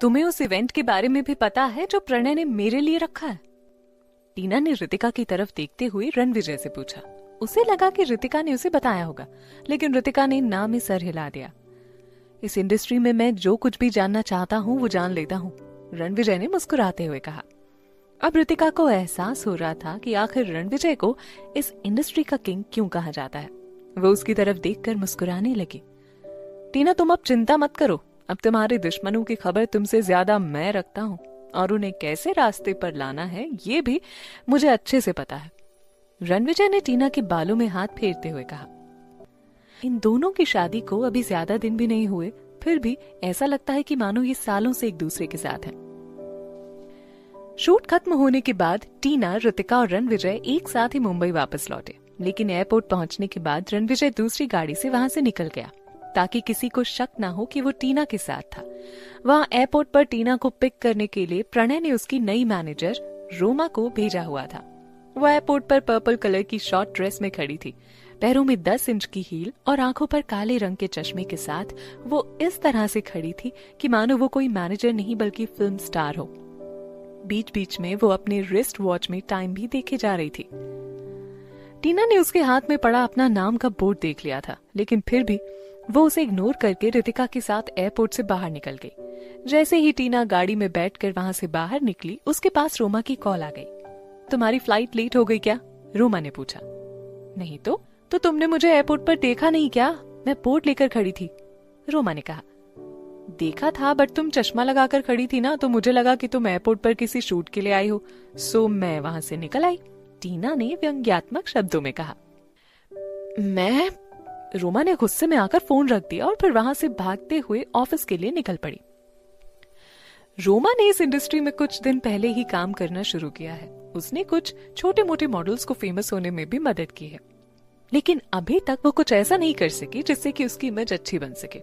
तुम्हें उस इवेंट के बारे में भी पता है जो प्रणय ने मेरे लिए रखा है? टीना ने रितिका की तरफ देखते हुए रणविजय से पूछा। उसे लगा कि रितिका ने उसे बताया होगा, लेकिन रितिका ने ना में सर हिला दिया। इस इंडस्ट्री में मैं जो कुछ भी जानना चाहता हूँ वो जान लेता हूँ, रणविजय ने मुस्कुराते हुए कहा। अब रितिका को एहसास हो रहा था कि आखिर रणविजय को इस इंडस्ट्री का किंग क्यों कहा जाता है। वो उसकी तरफ देखकर मुस्कुराने लगी। टीना, तुम अब चिंता मत करो, अब तुम्हारे दुश्मनों की खबर तुमसे ज्यादा मैं रखता हूँ और उन्हें कैसे रास्ते पर लाना है ये भी मुझे अच्छे से पता है। रणविजय ने टीना के बालों में हाथ फेरते हुए कहा। इन दोनों की शादी को अभी ज्यादा दिन भी नहीं हुए, फिर भी ऐसा लगता है कि मानो ये सालों से एक दूसरे के साथ हैं। शूट खत्म होने के बाद टीना, रितिका और रणविजय एक साथ ही मुंबई वापस लौटे, लेकिन एयरपोर्ट पहुंचने के बाद रणविजय दूसरी गाड़ी से वहां से निकल गया ताकि किसी को शक ना हो कि वो टीना के साथ था। वहां एयरपोर्ट पर टीना को पिक करने के लिए प्रणय ने उसकी नई मैनेजर रोमा को भेजा हुआ था। वो एयरपोर्ट पर पर्पल कलर की शॉर्ट ड्रेस में खड़ी थी, पैरों में 10 इंच की हील और आंखों पर काले रंग के चश्मे के साथ वो इस तरह से खड़ी थी कि मानो वो कोई मैनेजर नहीं बल्कि फिल्म स्टार हो। बीच बीच में वो अपने रिस्ट वॉच में टाइम भी देखे जा रही थी। टीना ने उसके हाथ में पड़ा अपना नाम का बोर्ड देख लिया था, लेकिन फिर भी वो उसे इग्नोर करके रितिका के साथ एयरपोर्ट से बाहर निकल गई। जैसे ही टीना गाड़ी में बैठकर वहां से बाहर निकली, उसके पास रोमा की कॉल आ गई। तुम्हारी फ्लाइट लेट हो गई क्या? रोमा ने पूछा। नहीं तो तुमने मुझे एयरपोर्ट पर देखा नहीं क्या? मैं बोर्ड लेकर खड़ी थी, रोमा ने कहा। देखा था, बट तुम चश्मा लगाकर खड़ी थी ना, तो मुझे लगा कि तुम एयरपोर्ट पर किसी शूट के लिए आई हो, सो मैं वहां से निकल आई, टीना ने व्यंग्यात्मक शब्दों में कहा। मैं रोमा ने गुस्से में आकर फोन रख दिया और फिर वहां से भागते हुए ऑफिस के लिए निकल पड़ी। रोमा ने इस इंडस्ट्री में कुछ दिन पहले ही काम करना शुरू किया है। उसने कुछ छोटे मोटे मॉडल्स को फेमस होने में भी मदद की है, लेकिन अभी तक वो कुछ ऐसा नहीं कर सकी जिससे कि उसकी इमेज अच्छी बन सके।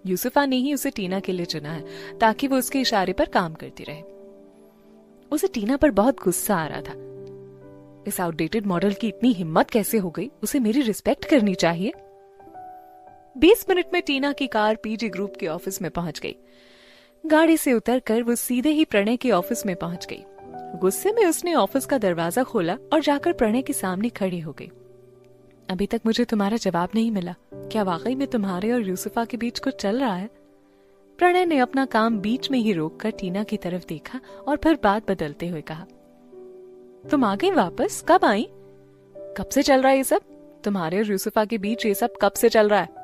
यूसुफा ने ही उसे टीना के लिए चुना है ताकि वो उसके इशारे पर काम करती रहे। उसे टीना पर बहुत गुस्सा आ रहा था। इस आउटडेटेड मॉडल की इतनी हिम्मत कैसे हो गई? उसे मेरी रिस्पेक्ट करनी चाहिए। 20 मिनट में टीना की कार पीजी ग्रुप के ऑफिस में पहुंच गई। गाड़ी से उतरकर वो सीधे ही प्रणय के ऑफिस में पहुंच गई। गुस्से में उसने ऑफिस का दरवाजा खोला और जाकर प्रणय के सामने खड़ी हो गई। अभी तक मुझे तुम्हारा जवाब नहीं मिला। क्या वाकई में तुम्हारे और यूसुफा के बीच कुछ चल रहा है? प्रणय ने अपना काम बीच में ही रोककर टीना की तरफ देखा और फिर बात बदलते हुए कहा। तुम आ गई वापस? कब आई? कब से चल रहा है ये सब? तुम्हारे और यूसुफा के बीच ये सब कब से चल रहा है?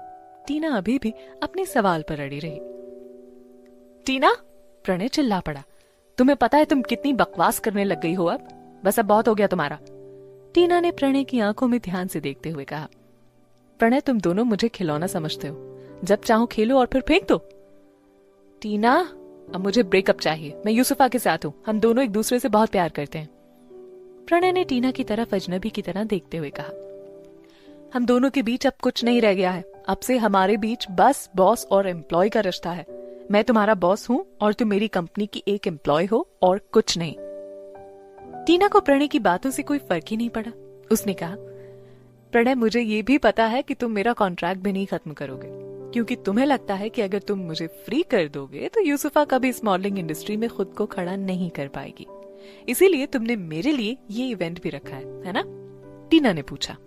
टीना अभी भी अपने सवाल पर अड़ी रही। टीना, प्रणय चिल्ला पड़ा। तुम्हें पता है तुम कितनी बकवास करने लग गई हो अब? बस अब बहुत हो गया तुम्हारा, टीना ने प्रणय की आंखों में ध्यान से देखते हुए कहा। प्रणय, तुम दोनों मुझे खिलौना समझते हो, जब चाहो खेलो और फिर फेंक दो। टीना, अब मुझे ब्रेकअप चाहिए। मैं यूसुफा के साथ हूँ, हम दोनों एक दूसरे से बहुत प्यार करते हैं, प्रणय ने टीना की तरफ अजनबी की तरह देखते हुए कहा। हम दोनों के बीच अब कुछ नहीं रह गया है। अब से हमारे बीच बस बॉस और एम्प्लॉय का रिश्ता है। मैं तुम्हारा बॉस हूँ और तुम मेरी कंपनी की एक एम्प्लॉय हो और कुछ नहीं। टीना को प्रणय की बातों से कोई फर्क ही नहीं पड़ा। उसने कहा, प्रणय, मुझे ये भी पता है कि तुम मेरा कॉन्ट्रैक्ट भी नहीं खत्म करोगे, क्योंकि तुम्हें लगता है कि अगर तुम मुझे फ्री कर दोगे तो यूसुफा कभी इस मॉडलिंग इंडस्ट्री में खुद को खड़ा नहीं कर पाएगी। इसीलिए तुमने मेरे लिए ये इवेंट भी रखा है ना? टीना ने पूछा।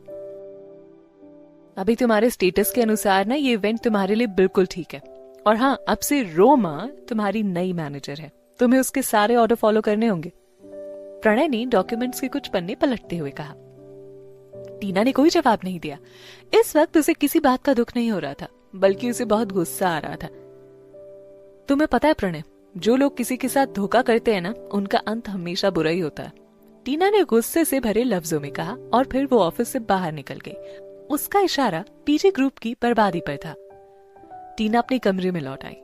अभी तुम्हारे स्टेटस के अनुसार ना ये इवेंट तुम्हारे लिए बिल्कुल ठीक है। और हाँ, अब से रोमा तुम्हारी नई मैनेजर है, तुम्हें उसके सारे ऑर्डर फॉलो करने होंगे, प्रणय ने डॉक्यूमेंट्स के कुछ पन्ने पलटते हुए कहा। टीना ने कोई जवाब नहीं दिया। इस वक्त उसे किसी बात का दुख नहीं हो रहा था, बल्कि उसे बहुत गुस्सा आ रहा था। तुम्हें पता है प्रणय, जो लोग किसी के साथ धोखा करते हैं ना, उनका अंत हमेशा बुरा ही होता है, टीना ने गुस्से से भरे लफ्जों में कहा और फिर वो ऑफिस से बाहर निकल गई। उसका इशारा पीजी ग्रुप की बर्बादी पर था। टीना अपने कमरे में लौट आई।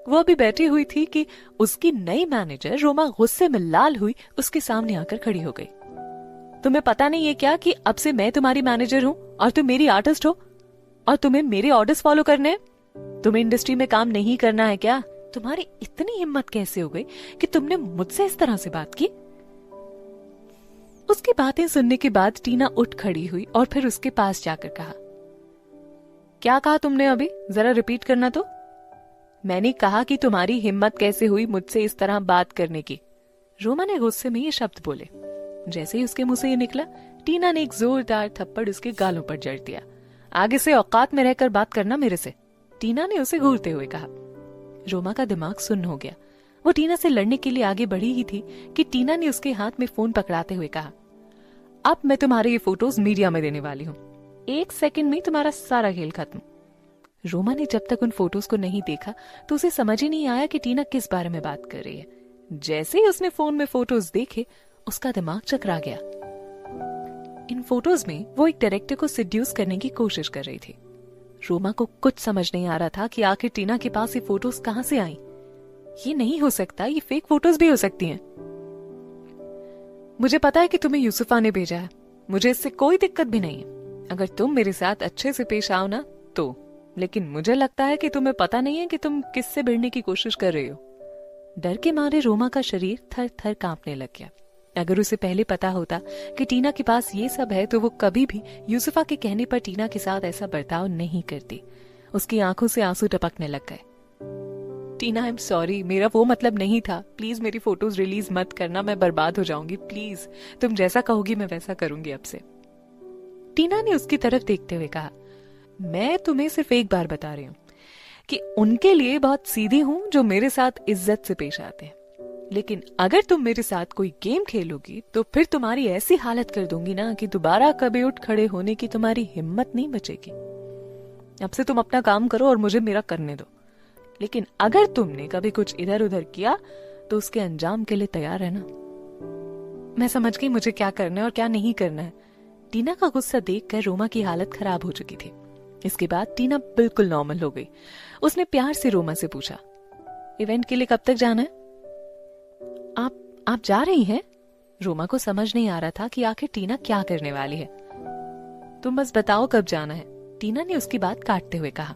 वो अभी बैठी हुई थी कि उसकी नई मैनेजर रोमा गुस्से में लाल हुई उसके सामने आकर खड़ी हो गई। तुम्हें पता नहीं है क्या कि अब से मैं तुम्हारी मैनेजर हूँ और तुम मेरी आर्टिस्ट हो और तुम्हें मेरे ऑर्डर्स फॉलो करने हैं? तुम्हें इंडस्ट्री में काम नहीं करना है क्या? तुम्हारी इतनी हिम्मत कैसे हो गई कि तुमने मुझसे इस तरह से बात की? उसकी बातें सुनने के बाद टीना उठ खड़ी हुई और फिर उसके पास जाकर कहा, क्या कहा तुमने अभी? जरा रिपीट करना तो। मैंने कहा कि तुम्हारी हिम्मत कैसे हुई मुझसे इस तरह बात करने की। रोमा ने गुस्से में ये शब्द बोले। जैसे ही उसके मुंह से ये निकला, टीना ने एक जोरदार थप्पड़ उसके गालों पर जड़ दिया। आगे से औकात में रहकर बात करना मेरे से, टीना ने उसे घूरते हुए कहा। रोमा का दिमाग सुन्न हो गया। वो टीना से लड़ने के लिए आगे बढ़ी ही थी कि टीना ने उसके हाथ में फोन पकड़ाते हुए कहा, अब मैं तुम्हारे ये फोटोज मीडिया में देने वाली हूँ। 1 सेकंड में तुम्हारा सारा खेल खत्म। रोमा ने जब तक उन फोटोज को नहीं देखा तो उसे समझ ही नहीं आया कि टीना किस बारे में बात कर रही है। जैसे ही उसने फोन में फोटोज देखे, उसका दिमाग चकरा गया। इन फोटोज में वो एक डायरेक्टर को सिड्यूस करने की कोशिश कर रही थी। रोमा को कुछ समझ नहीं आ रहा था कि आखिर टीना के पास ये फोटोज कहां से आई। ये नहीं हो सकता, ये फेक फोटोज भी हो सकती हैं। मुझे पता है कि तुम्हें यूसुफा ने भेजा है, मुझे इससे कोई दिक्कत भी नहीं है अगर तुम मेरे साथ अच्छे से पेश आओ ना तो, लेकिन मुझे लगता है कि तुम्हें पता नहीं है कि तुम किससे भिड़ने की कोशिश कर रही हो। डर के मारे रोमा का शरीर थर थर कांपने लग गया। अगर उसे पहले पता होता कि टीना के पास ये सब है तो वो कभी भी यूसुफा के कहने पर टीना के साथ ऐसा बर्ताव नहीं करती। उसकी आंखों से आंसू टपकने लग गए। टीना, आई एम सॉरी, मेरा वो मतलब नहीं था। प्लीज मेरी फोटोज रिलीज मत करना, मैं बर्बाद हो जाऊंगी। प्लीज तुम जैसा कहोगी मैं वैसा करूंगी अब से। टीना ने उसकी तरफ देखते हुए कहा, मैं तुम्हें सिर्फ एक बार बता रही हूँ कि उनके लिए बहुत सीधी हूं जो मेरे साथ इज्जत से पेश आते हैं, लेकिन अगर तुम मेरे साथ कोई गेम खेलोगी तो फिर तुम्हारी ऐसी हालत कर दूंगी ना कि दोबारा कभी उठ खड़े होने की तुम्हारी हिम्मत नहीं बचेगी। अब से तुम अपना काम करो और मुझे मेरा करने दो, लेकिन अगर तुमने कभी कुछ इधर उधर किया तो उसके अंजाम के लिए तैयार रहना। मैं समझ गई मुझे क्या करना है और क्या नहीं करना है। टीना का गुस्सा देखकर रोमा की हालत खराब हो चुकी थी। इसके बाद टीना बिल्कुल नॉर्मल हो गई। उसने प्यार से रोमा से पूछा, इवेंट के लिए कब तक जाना है? आप जा रही हैं? रोमा को समझ नहीं आ रहा था कि आखिर टीना क्या करने वाली है। तुम बस बताओ कब जाना है, टीना ने उसकी बात काटते हुए कहा।